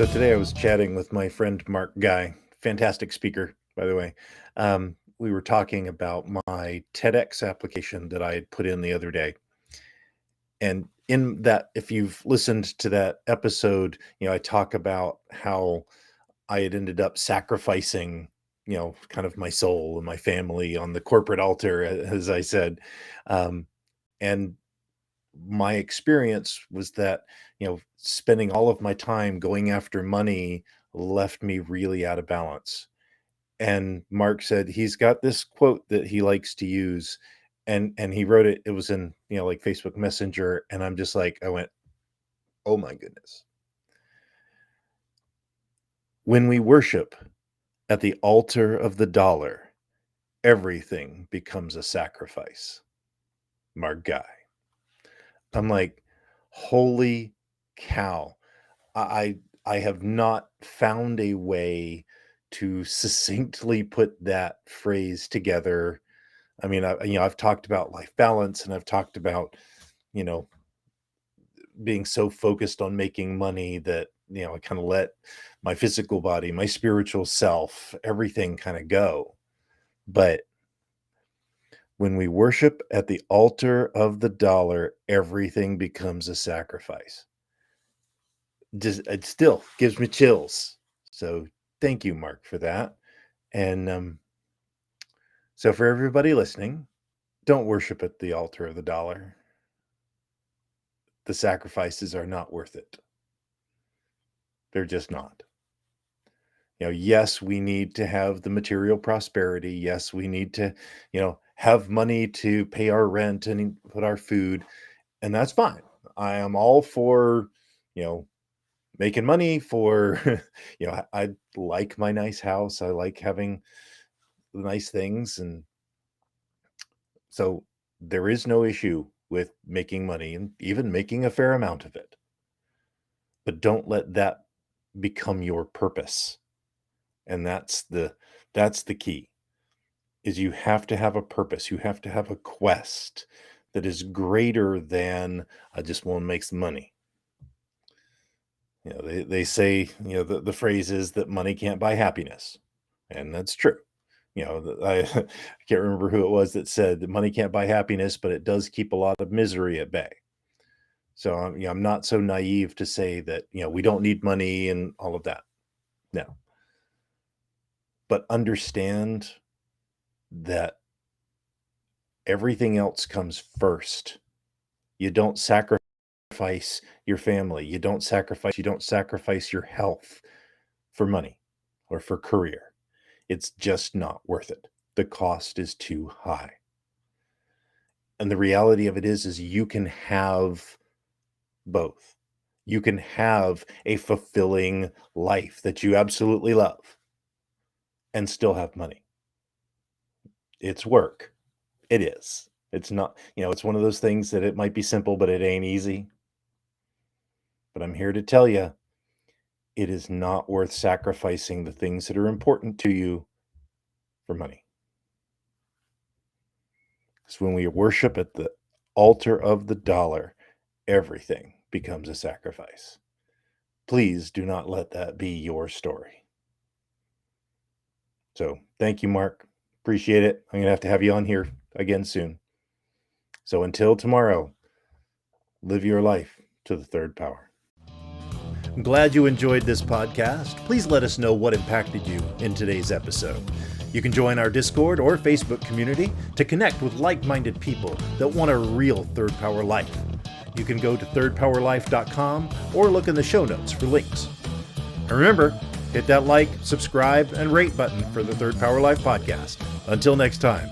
So today I was chatting with my friend Mark Gai, fantastic speaker, by the way. We were talking about my TEDx application that I had put in the other day. And in that, if you've listened to that episode, I talk about how I had ended up sacrificing, kind of my soul and my family on the corporate altar, as I said. Um, and my experience was that, spending all of my time going after money left me really out of balance. And Mark said he's got this quote that he likes to use, and he wrote it. It was in, like Facebook Messenger, and I'm just like, I went, "Oh my goodness." When we worship at the altar of the dollar, everything becomes a sacrifice. Mark Guy. I'm like, holy cow. I have not found a way to succinctly put that phrase together. I mean, I've talked about life balance, and I've talked about, you know, being so focused on making money that, I kind of let my physical body, my spiritual self, everything kind of go. But when we worship at the altar of the dollar, everything becomes a sacrifice. Just it still gives me chills. So thank you, Mark, for that. And so for everybody listening, don't worship at the altar of the dollar. The sacrifices are not worth it. They're just not. Yes, we need to have the material prosperity. Yes, we need to, have money to pay our rent and put our food, and that's fine. I am all for, you know, making money for, I like my nice house. I like having nice things. And so there is no issue with making money and even making a fair amount of it. But don't let that become your purpose. And that's the key. Is you have to have a purpose. You have to have a quest that is greater than I just want to make some money. They say, the phrase is that money can't buy happiness. And that's true. I can't remember who it was that said that money can't buy happiness, but it does keep a lot of misery at bay. So I'm not so naive to say that, we don't need money and all of that. No. But understand that everything else comes first. You don't sacrifice your family. You don't sacrifice your health for money or for career. It's just not worth it. The cost is too high. And the reality of it is you can have both. You can have a fulfilling life that you absolutely love and still have money. It's work. It is. It's not, it's one of those things that it might be simple, but it ain't easy. But I'm here to tell you, it is not worth sacrificing the things that are important to you for money. Because when we worship at the altar of the dollar, everything becomes a sacrifice. Please do not let that be your story. So thank you, Mark. Appreciate it. I'm going to have you on here again soon. So until tomorrow, live your life to the third power. I'm glad you enjoyed this podcast. Please let us know what impacted you in today's episode. You can join our Discord or Facebook community to connect with like-minded people that want a real third power life. You can go to thirdpowerlife.com or look in the show notes for links. And remember, hit that like, subscribe, and rate button for the Third Power Life podcast. Until next time.